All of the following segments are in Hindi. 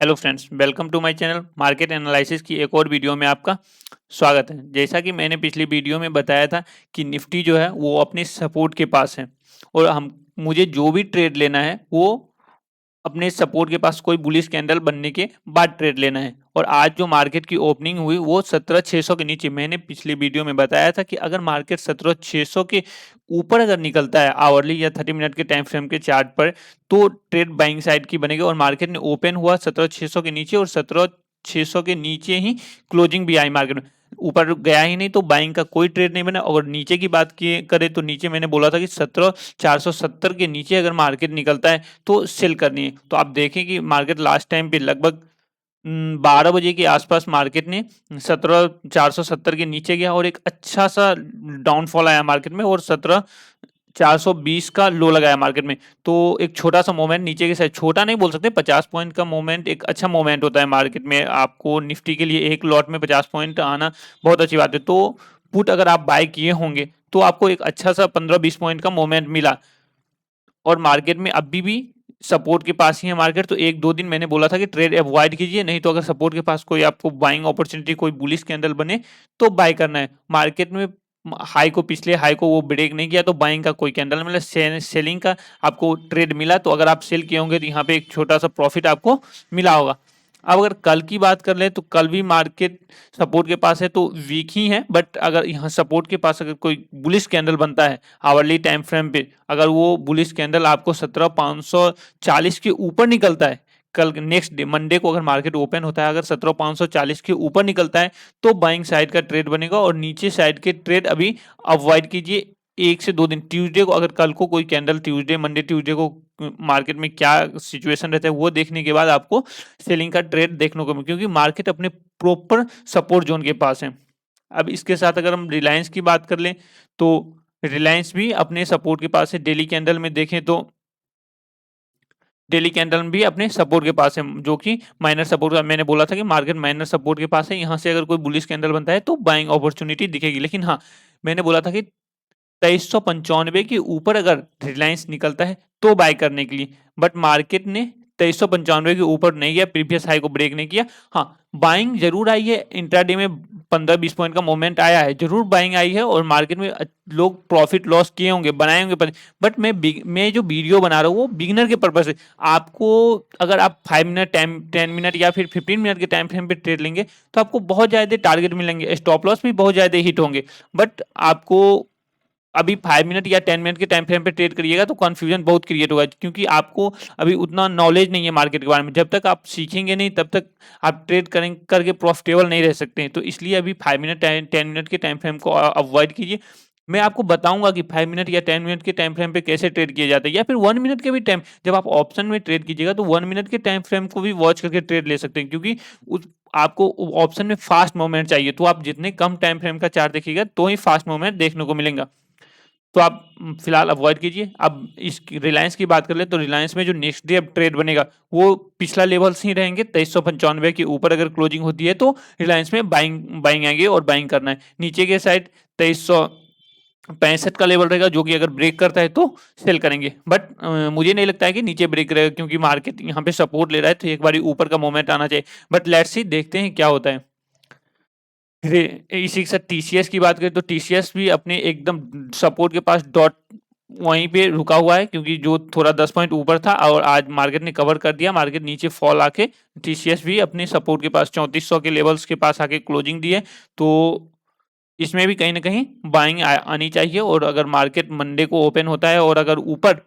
Hello friends, welcome to my channel market analysis की एक और वीडियो में आपका स्वागत है। जैसा कि मैंने पिछली वीडियो में बताया था कि निफ्टी जो है वो अपने सपोर्ट के पास है और हम मुझे जो भी ट्रेड लेना है वो अपने सपोर्ट के पास कोई बुलिश कैंडल बनने के बाद ट्रेड लेना है। और आज जो मार्केट की ओपनिंग हुई वो 17,600 के नीचे। मैंने पिछली वीडियो में बताया था कि अगर मार्केट 17,600 के ऊपर अगर निकलता है आवरली या 30 मिनट के टाइम फ्रेम के चार्ट पर तो ट्रेड बाइंग साइड की बनेगी। और मार्केट ने ओपन हुआ 17,600 के नीचे और 17,600 के नीचे ही क्लोजिंग भी आई मार्केट में। ऊपर गया ही नहीं तो बाइंग का कोई ट्रेड नहीं बना। और नीचे की बात की करें तो नीचे मैंने बोला था कि 17,470 के नीचे अगर मार्केट निकलता है तो सेल करनी है। तो आप देखें कि मार्केट लास्ट टाइम पे लगभग 12 बजे के आसपास मार्केट ने 17,470 के नीचे गया और एक अच्छा सा डाउनफॉल आया मार्केट में और 17,420 का लो लगाया मार्केट में। तो एक छोटा सा मोमेंट नीचे के साइड, छोटा नहीं बोल सकते, 50 पॉइंट का मोमेंट एक अच्छा मोमेंट होता है मार्केट में। आपको निफ्टी के लिए एक लॉट में 50 पॉइंट आना बहुत अच्छी बात है। तो पुट अगर आप बाय किए होंगे तो आपको एक अच्छा सा 15-20 पॉइंट का मोमेंट मिला और मार्केट में अभी भी सपोर्ट के पास ही है मार्केट। तो एक दो दिन मैंने बोला था कि ट्रेड अवॉइड कीजिए, नहीं तो अगर सपोर्ट के पास कोई आपको बाइंग अपॉर्चुनिटी कोई बुलिश कैंडल बने तो बाय करना है। मार्केट में हाई को, पिछले हाई को वो ब्रेक नहीं किया तो बाइंग का कोई कैंडल मिला, सेलिंग का आपको ट्रेड मिला। तो अगर आप सेल किए होंगे तो यहाँ पे एक छोटा सा प्रॉफिट आपको मिला होगा। अब अगर कल की बात कर ले तो कल भी मार्केट सपोर्ट के पास है तो वीक ही है। बट अगर यहाँ सपोर्ट के पास अगर कोई बुलिश कैंडल बनता है आवरली टाइम फ्रेम पे, अगर वो बुलिश कैंडल आपको 17,540 के ऊपर निकलता है, कल नेक्स्ट डे मंडे को अगर मार्केट ओपन होता है अगर 17,540 के ऊपर निकलता है तो बाइंग साइड का ट्रेड बनेगा। और नीचे साइड के ट्रेड अभी अवॉइड कीजिए 1 से 2 दिन। ट्यूसडे को अगर कल को कोई कैंडल, ट्यूसडे मंडे ट्यूसडे को मार्केट में क्या सिचुएशन रहता है वो देखने के बाद आपको सेलिंग का ट्रेड देखने को मिले, क्योंकि मार्केट अपने प्रॉपर सपोर्ट जोन के पास है। अब इसके साथ अगर हम रिलायंस की बात कर लें तो रिलायंस भी अपने सपोर्ट के पास है। डेली कैंडल में देखें तो डेली कैंडल भी अपने सपोर्ट के पास है, जो कि माइनर सपोर्ट, मैंने बोला था कि मार्केट माइनर सपोर्ट के पास है। यहाँ से अगर कोई बुलिश कैंडल बनता है तो बाइंग अपॉर्चुनिटी दिखेगी। लेकिन हाँ, मैंने बोला था कि 2395 के ऊपर अगर रिलायंस निकलता है तो बाय करने के लिए। बट मार्केट ने 2395 के ऊपर नहीं गया, प्रीवियस हाई को ब्रेक नहीं किया। हाँ, बाइंग जरूर आई है, इंट्राडे में 15-20 पॉइंट का मोमेंट आया है, जरूर बाइंग आई है और मार्केट में लोग प्रॉफिट लॉस किए होंगे, बनाए होंगे। बट मैं जो वीडियो बना रहा हूँ वो बिगिनर के पर्पज से। आपको अगर आप 5 मिनट, 10 मिनट या फिर 15 मिनट के टाइम फ्रेम पे ट्रेड लेंगे तो आपको बहुत ज्यादा टारगेट मिलेंगे, स्टॉप लॉस भी बहुत ज्यादा हिट होंगे। बट आपको अभी 5 मिनट या 10 मिनट के टाइम फ्रेम पे ट्रेड करिएगा तो कंफ्यूजन बहुत क्रिएट होगा, क्योंकि आपको अभी उतना नॉलेज नहीं है मार्केट के बारे में। जब तक आप सीखेंगे नहीं तब तक आप ट्रेड करें करके प्रॉफिटेबल नहीं रह सकते हैं। तो इसलिए अभी 5 मिनट 10 मिनट के टाइम फ्रेम को अवॉइड कीजिए। मैं आपको बताऊंगा कि 5 मिनट या 10 मिनट के टाइम फ्रेम पे कैसे ट्रेड किया जाता है, या फिर 1 मिनट के भी टाइम, जब आप ऑप्शन में ट्रेड कीजिएगा तो 1 मिनट के टाइम फ्रेम को भी वॉच करके ट्रेड ले सकते हैं, क्योंकि उस आपको ऑप्शन में फास्ट मूवमेंट चाहिए। तो आप जितने कम टाइम फ्रेम का चार्ट देखिएगा तो ही फास्ट मूवमेंट देखने को मिलेगा। तो आप फिलहाल अवॉइड कीजिए। अब इस रिलायंस की बात कर ले तो रिलायंस में जो नेक्स्ट डे अब ट्रेड बनेगा वो पिछला लेवल्स ही रहेंगे। 2395 के ऊपर अगर क्लोजिंग होती है तो रिलायंस में बाइंग बाइंग आएंगे और बाइंग करना है। नीचे के साइड 2365 का लेवल रहेगा, जो कि अगर ब्रेक करता है तो सेल करेंगे। बट मुझे नहीं लगता है कि नीचे ब्रेक रहेगा, क्योंकि मार्केट यहाँ पे सपोर्ट ले रहा है तो एक बार ऊपर का मोमेंट आना चाहिए। बट लेट्स सी, देखते हैं क्या होता है। इसी के साथ टीसीएस की बात करें तो टीसीएस भी अपने एकदम सपोर्ट के पास डॉट वहीं पे रुका हुआ है, क्योंकि जो थोड़ा 10 पॉइंट ऊपर था और आज मार्केट ने कवर कर दिया। मार्केट नीचे फॉल आके टीसीएस भी अपने सपोर्ट के पास 3400 के लेवल्स के पास आके क्लोजिंग दी है। तो इसमें भी कहीं ना कहीं बाइंग आनी चाहिए। और अगर मार्केट मंडे को ओपन होता है और अगर ऊपर,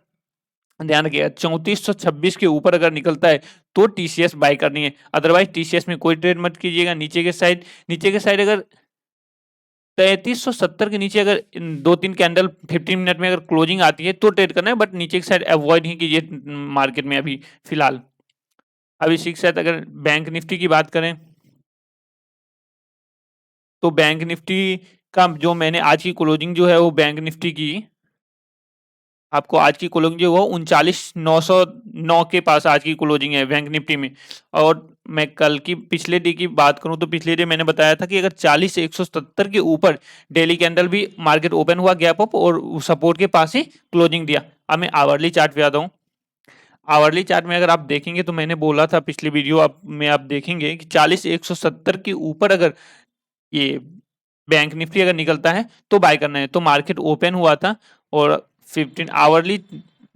ध्यान रखिएगा, 3426 के ऊपर अगर निकलता है तो टीसीएस बाय करनी है। अदरवाइज टीसीएस में कोई ट्रेड मत कीजिएगा। नीचे के साइड अगर 3370 के नीचे अगर 2-3 कैंडल 15 मिनट में अगर क्लोजिंग आती है तो ट्रेड करना है। बट नीचे की साइड अवॉइड ही कीजिए मार्केट में अभी फिलहाल। अभी इसी के साथ अगर बैंक निफ्टी की बात करें तो बैंक निफ्टी का जो मैंने आज की क्लोजिंग जो है वो बैंक निफ्टी की, आपको आज की क्लोजिंग जो है 39,909 के पास आज की क्लोजिंग है बैंक निफ्टी में। और मैं कल की, पिछले डे की बात करूं तो पिछले डे मैंने बताया था कि अगर 40,170 के ऊपर डेली कैंडल भी मार्केट ओपन हुआ गैप अप और सपोर्ट के पास ही क्लोजिंग दिया। अब मैं आवरली चार्ट पे आता हूं। आवरली चार्ट में अगर आप देखेंगे तो मैंने बोला था पिछली वीडियो में आप देखेंगे कि 40,170 के ऊपर अगर ये बैंक निफ्टी अगर निकलता है तो बाय करना है। तो मार्केट ओपन हुआ था और 15 आवरली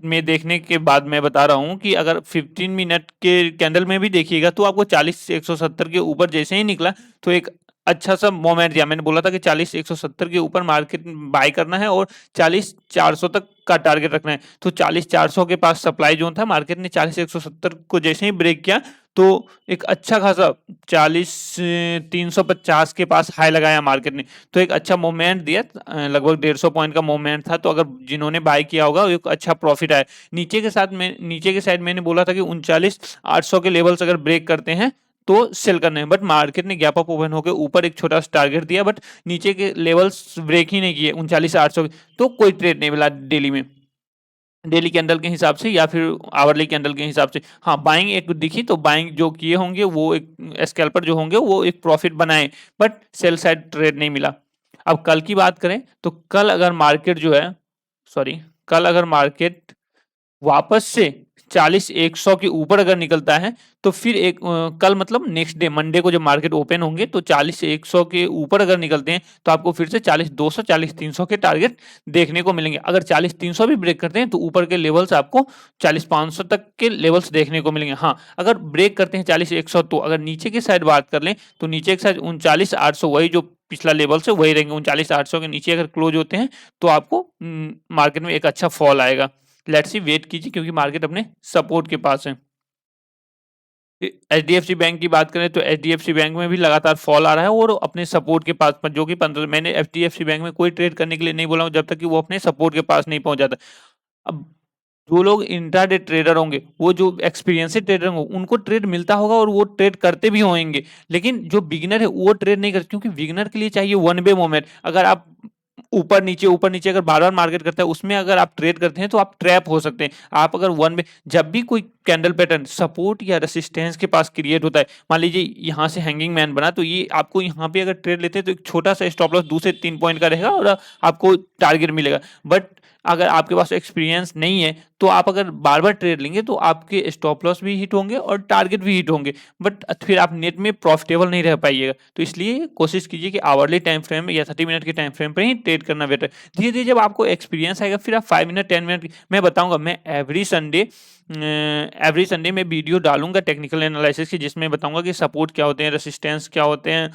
में देखने के बाद मैं बता रहा हूँ कि अगर 15 मिनट के कैंडल में भी देखिएगा तो आपको 40,170 के ऊपर जैसे ही निकला तो एक अच्छा सा मोमेंट दिया। मैंने बोला था कि 40,170 के ऊपर मार्केट बाय करना है और 40,400 तक का टारगेट रखना है। तो 40,400 के पास सप्लाई जोन था, मार्केट ने 40,170 को जैसे ही ब्रेक किया तो एक अच्छा खासा 40,350 के पास हाई लगाया मार्केट ने। तो एक अच्छा मोमेंट दिया, लगभग 150 पॉइंट का मोमेंट था। तो अगर जिन्होंने बाय किया होगा एक अच्छा प्रॉफिट आया। नीचे के साइड मैंने बोला था कि 39,800 के लेवल्स अगर ब्रेक करते हैं तो सेल करना है, बट मार्केट ने गैप अप ओपन होकर ऊपर एक छोटा सा टारगेट दिया, बट नीचे के लेवल्स ब्रेक ही नहीं किए 39,800 के, तो कोई ट्रेड नहीं मिला डेली में, डेली कैंडल के हिसाब से या फिर आवरली कैंडल के हिसाब से। हाँ, बाइंग एक दिखी तो बाइंग जो किए होंगे वो एक स्कैल्पर जो होंगे वो एक प्रॉफिट बनाए, बट सेल साइड ट्रेड नहीं मिला। अब कल की बात करें तो कल अगर मार्केट जो है, सॉरी, कल अगर मार्केट वापस से 40,100 के ऊपर अगर निकलता है तो फिर कल मतलब नेक्स्ट डे मंडे को जब मार्केट ओपन होंगे तो 40,100 के ऊपर अगर निकलते हैं तो आपको फिर से 40,200 40,300 के टारगेट देखने को मिलेंगे। अगर 40,300 भी ब्रेक करते हैं तो ऊपर के लेवल्स आपको 40,500 तक के लेवल्स देखने को मिलेंगे। हाँ, अगर ब्रेक करते हैं 40,100 तो अगर नीचे की साइड बात कर लें तो नीचे की साइड 39,800 वही जो पिछला लेवल से वही रहेंगे। 39,800 के नीचे अगर क्लोज होते हैं तो आपको मार्केट में एक अच्छा फॉल आएगा। लेट्स सी, वेट कीजिए क्योंकि मार्केट अपने सपोर्ट के पास है। एचडीएफसी बैंक की बात करें तो एचडीएफसी बैंक में भी लगातार फॉल आ रहा है और अपने सपोर्ट के पास जो कि 15, मैंने एचडीएफसी बैंक में कोई ट्रेड करने के लिए नहीं बोला हूं जब तक कि वो अपने सपोर्ट के पास नहीं पहुंच जाता। अब जो लोग इंट्राडे ट्रेडर होंगे, वो जो एक्सपीरियंसेड ट्रेडर होंगे उनको ट्रेड मिलता होगा और वो ट्रेड करते भी होंगे, लेकिन जो बिगिनर है वो ट्रेड नहीं करते क्योंकि बिगिनर के लिए चाहिए वन वे मोमेंट। अगर आप ऊपर नीचे अगर बार बार मार्केट करता है उसमें अगर आप ट्रेड करते हैं तो आप ट्रैप हो सकते हैं। आप अगर वन में जब भी कोई कैंडल पैटर्न सपोर्ट या रेसिस्टेंस के पास क्रिएट होता है, मान लीजिए यहाँ से हैंगिंग मैन बना तो ये आपको यहाँ पे अगर ट्रेड लेते हैं तो एक छोटा सा स्टॉप लॉस 2 से 3 पॉइंट का रहेगा और आपको टारगेट मिलेगा। बट अगर आपके पास एक्सपीरियंस नहीं है तो आप अगर बार बार ट्रेड लेंगे तो आपके स्टॉप लॉस भी हिट होंगे और टारगेट भी हिट होंगे, बट फिर आप नेट में प्रॉफिटेबल नहीं रह पाइएगा। तो इसलिए कोशिश कीजिए कि आवरली टाइम फ्रेम या 30 मिनट के टाइम फ्रेम पर ही ट्रेड करना बेटर। धीरे धीरे जब आपको एक्सपीरियंस आएगा फिर आप 5 मिनट 10 मिनट मैं बताऊंगा। मैं एवरी संडे में वीडियो डालूंगा टेक्निकल एनालिसिस की, जिसमें बताऊंगा कि सपोर्ट क्या होते हैं, रेसिस्टेंस क्या होते हैं,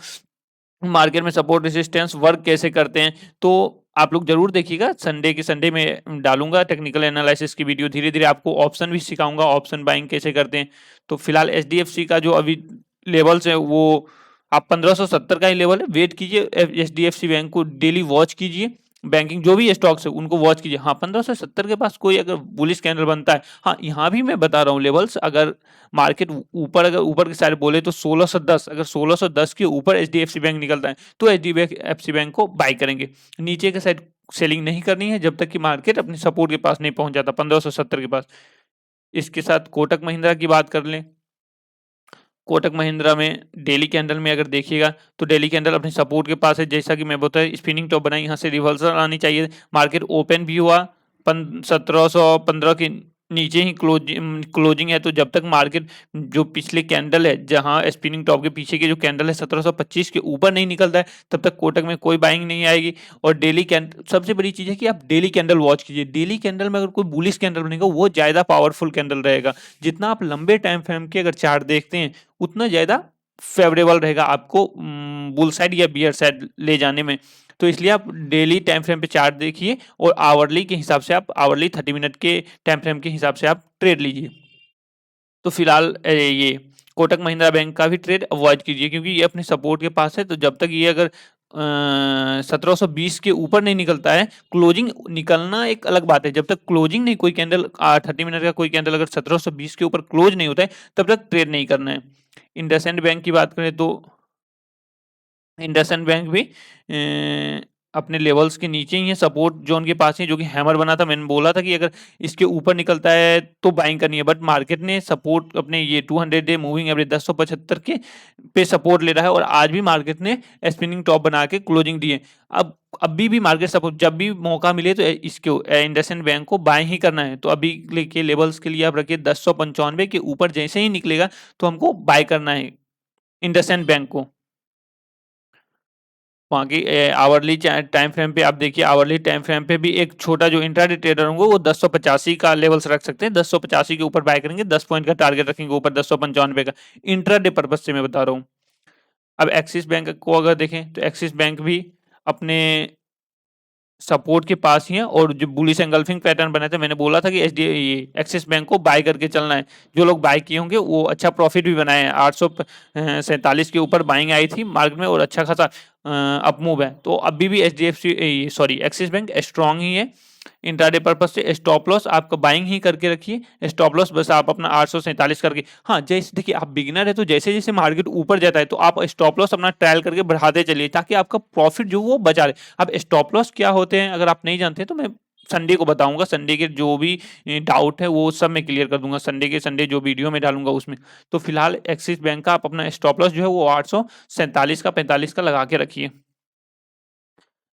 मार्केट में सपोर्ट रेसिस्टेंस वर्क कैसे करते हैं। तो आप लोग जरूर देखिएगा, संडे में डालूंगा टेक्निकल एनालिसिस की वीडियो। धीरे धीरे आपको ऑप्शन भी सिखाऊंगा, ऑप्शन बाइंग कैसे करते हैं। तो फिलहाल एचडीएफसी का जो अभी लेवल्स है वो आप 1570 का ही लेवल है, वेट कीजिए। एचडीएफसी बैंक को डेली वॉच कीजिए, बैंकिंग जो भी स्टॉक्स है उनको वॉच कीजिए। हाँ, 1570 के पास कोई अगर बुलिश कैंडल बनता है, हाँ यहाँ भी मैं बता रहा हूँ लेवल्स, अगर मार्केट अगर ऊपर की साइड बोले तो 1610, अगर 1610 के ऊपर एचडीएफसी बैंक निकलता है तो एचडीएफसी बैंक को बाय करेंगे। नीचे के साइड सेलिंग नहीं करनी है जब तक कि मार्केट अपने सपोर्ट के पास नहीं पहुंच जाता 1570 के पास। इसके साथ कोटक महिंद्रा की बात कर लें। कोटक महिंद्रा में डेली कैंडल में अगर देखिएगा तो डेली कैंडल अपने सपोर्ट के पास है। जैसा कि मैं बताया, स्पिनिंग टॉप बनाई, यहाँ से रिवर्सल आनी चाहिए। मार्केट ओपन भी हुआ 1715 के नीचे ही क्लोजिंग है। तो जब तक मार्केट जो पिछले कैंडल है, जहां स्पिनिंग टॉप के पीछे की जो कैंडल है 1725 के ऊपर नहीं निकलता है, तब तक कोटक में कोई बाइंग नहीं आएगी। और डेली कैंडल, सबसे बड़ी चीज है कि आप डेली कैंडल वॉच कीजिए। डेली कैंडल में अगर कोई बुलिश कैंडल बनेगा वो ज्यादा पावरफुल कैंडल रहेगा। जितना आप लंबे टाइम फ्रेम के अगर चार्ट देखते हैं उतना ज्यादा फेवरेबल रहेगा आपको बुल साइड या बियर साइड ले जाने में। तो इसलिए आप डेली टाइम फ्रेम पे चार्ट देखिए और आवरली के हिसाब से आप आवरली 30 मिनट के टाइम फ्रेम के हिसाब से आप ट्रेड लीजिए। तो फिलहाल ये कोटक महिंद्रा बैंक का भी ट्रेड अवॉइड कीजिए क्योंकि ये अपने सपोर्ट के पास है। तो जब तक ये अगर 1720 के ऊपर नहीं निकलता है, क्लोजिंग निकलना एक अलग बात है, जब तक क्लोजिंग नहीं, कोई कैंडल 30 मिनट का कोई कैंडल अगर 1720 के ऊपर क्लोज नहीं होता है तब तक ट्रेड नहीं करना है। इंडसइंड बैंक की बात करें तो इंडसइंड बैंक भी अपने लेवल्स के नीचे ही है, सपोर्ट जोन के पास ही, जो कि हैमर बना था। मैंने बोला था कि अगर इसके ऊपर निकलता है तो बाइंग करनी है, बट मार्केट ने सपोर्ट अपने ये 200 डे मूविंग एवरेज 1075 के पे सपोर्ट ले रहा है और आज भी मार्केट ने स्पिनिंग टॉप बना के क्लोजिंग दी है। अब अभी भी मार्केट सपोर्ट, जब भी मौका मिले तो इसके इंडसइंड बैंक को बाय ही करना है। तो अभी के लेवल्स के लिए आप रखिए 1095 के ऊपर जैसे ही निकलेगा तो हमको बाय करना है इंडसइंड बैंक को। वहाँ की आवरली टाइम फ्रेम पे आप देखिए, आवरली टाइम फ्रेम पे भी एक छोटा जो इंट्राडे ट्रेडर होंगे वो 1085 का लेवल्स रख सकते हैं। 1085 के ऊपर बाय करेंगे, 10 पॉइंट का टारगेट रखेंगे ऊपर 1095 का। इंट्राडे पर्पज से मैं बता रहा हूँ। अब एक्सिस बैंक को अगर देखें तो एक्सिस बैंक भी अपने सपोर्ट के पास ही है और जो बुलिश एंगल्फिंग पैटर्न बना था, मैंने बोला था कि एक्सिस बैंक को बाय करके चलना है। जो लोग बाय किए होंगे वो अच्छा प्रॉफिट भी बनाए हैं। 847 के ऊपर बाइंग आई थी मार्केट में और अच्छा खासा अपमूव है। तो अभी भी एक्सिस बैंक स्ट्रांग ही है। इंट्राडे पर्पज से स्टॉप लॉस आपका बाइंग ही करके रखिए। स्टॉप लॉस बस आप अपना 847 करके, हाँ जैसे देखिए आप बिगिनर है तो जैसे जैसे मार्केट ऊपर जाता है तो आप स्टॉप लॉस अपना ट्रायल करके बढ़ाते चलिए ताकि आपका प्रॉफिट जो वो बचा रहे। अब स्टॉप लॉस क्या होते हैं अगर आप नहीं जानते तो मैं संडे को बताऊंगा। संडे के जो भी डाउट है वो सब मैं क्लियर कर दूंगा संडे जो वीडियो में डालूंगा उसमें। तो फिलहाल एक्सिस बैंक का आप अपना स्टॉप लॉस जो है वो 847 का 45 का लगा के रखिए,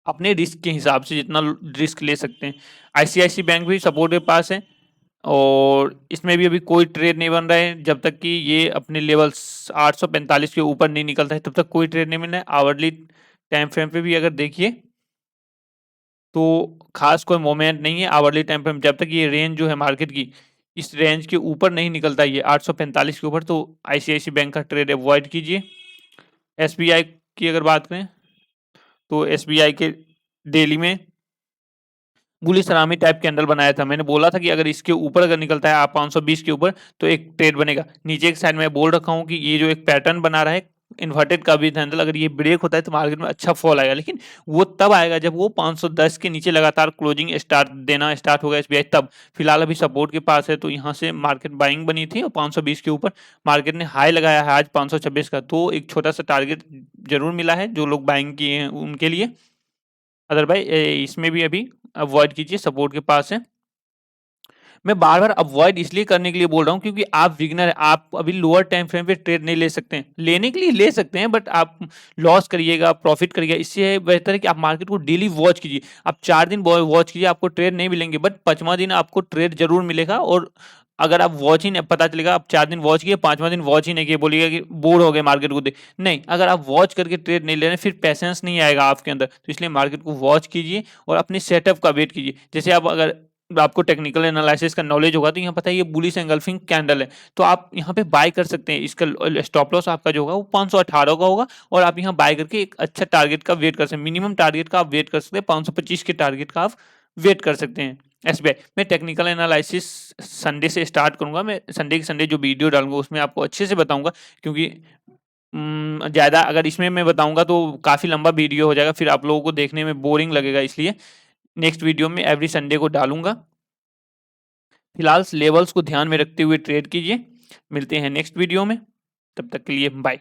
अपने रिस्क के हिसाब से जितना रिस्क ले सकते हैं। आईसीआईसी बैंक भी सपोर्ट के पास है और इसमें भी अभी कोई ट्रेड नहीं बन रहा है। जब तक कि ये अपने लेवल्स 845 के ऊपर नहीं निकलता है तब तक कोई ट्रेड नहीं मिल रहा है। आवरली टाइम फ्रेम पे भी अगर देखिए तो खास कोई मोमेंट नहीं है आवरली टाइम फ्रेम। जब तक ये रेंज जो है मार्केट की इस रेंज के ऊपर नहीं निकलता ये 845 के ऊपर, तो आईसीआईसी बैंक का ट्रेड अवॉइड कीजिए। एसबीआई की अगर बात करें तो एसबीआई के डेली में बुलिश सलामी टाइप कैंडल बनाया था। मैंने बोला था कि अगर इसके ऊपर अगर निकलता है आप 520 के ऊपर तो एक ट्रेड बनेगा। नीचे एक साइड में बोल रखा हूँ कि ये जो एक पैटर्न बना रहा है इन्वर्टेड का भी कैंडल, अगर ये ब्रेक होता है तो मार्केट में अच्छा फॉल आएगा, लेकिन वो तब आएगा जब वो 510 के नीचे लगातार क्लोजिंग देना स्टार्ट होगा एसबीआई तब। फिलहाल अभी सपोर्ट के पास है तो यहाँ से मार्केट बाइंग बनी थी और 520 के ऊपर मार्केट ने हाई लगाया है आज 526 का, तो एक छोटा सा टारगेट जरूर मिला है जो लोग बाइंग किए हैं उनके लिए। अदरवाइज इसमें भी अभी अवॉइड कीजिए, सपोर्ट के पास है। मैं बार बार अवॉइड इसलिए करने के लिए बोल रहा हूँ क्योंकि आप बिगिनर है, आप अभी लोअर टाइम फ्रेम पे ट्रेड नहीं ले सकते हैं। लेने के लिए ले सकते हैं बट आप लॉस करिएगा प्रॉफिट करिएगा। इससे बेहतर है कि आप मार्केट को डेली वॉच कीजिए। आप 4 दिन वॉच कीजिए, आपको ट्रेड नहीं मिलेंगे बट 5वां दिन आपको ट्रेड जरूर मिलेगा। और अगर आप वॉच ही नहीं, पता चलेगा आप 4 दिन वॉच किए 5वां दिन वॉच ही नहीं किए, बोलिएगा कि बोर हो गए मार्केट को देख, नहीं। अगर आप वॉच करके ट्रेड नहीं ले रहे फिर पैसेंस नहीं आएगा आपके अंदर। तो इसलिए मार्केट को वॉच कीजिए और अपने सेटअप का वेट कीजिए। जैसे आप अगर आपको टेक्निकल एनालिसिस का नॉलेज होगा तो यहाँ पता है ये बुलिश एंगल्फिंग कैंडल है तो आप यहाँ पे बाय कर सकते हैं। इसका स्टॉप लॉस आपका जो होगा वो 518 का होगा और आप यहाँ बाय करके एक अच्छा टारगेट का वेट कर सकते हैं। मिनिमम टारगेट का आप वेट कर सकते हैं, 525 के टारगेट का आप वेट कर सकते हैं। एसबीआई मैं टेक्निकल एनालिसिस संडे से स्टार्ट करूंगा। मैं संडे के संडे जो वीडियो डालूंगा उसमें आपको अच्छे से बताऊंगा, क्योंकि ज़्यादा अगर इसमें मैं बताऊंगा तो काफ़ी लंबा वीडियो हो जाएगा, फिर आप लोगों को देखने में बोरिंग लगेगा। इसलिए नेक्स्ट वीडियो में एवरी संडे को डालूंगा। फिलहाल लेवल्स को ध्यान में रखते हुए ट्रेड कीजिए। मिलते हैं नेक्स्ट वीडियो में, तब तक के लिए बाय।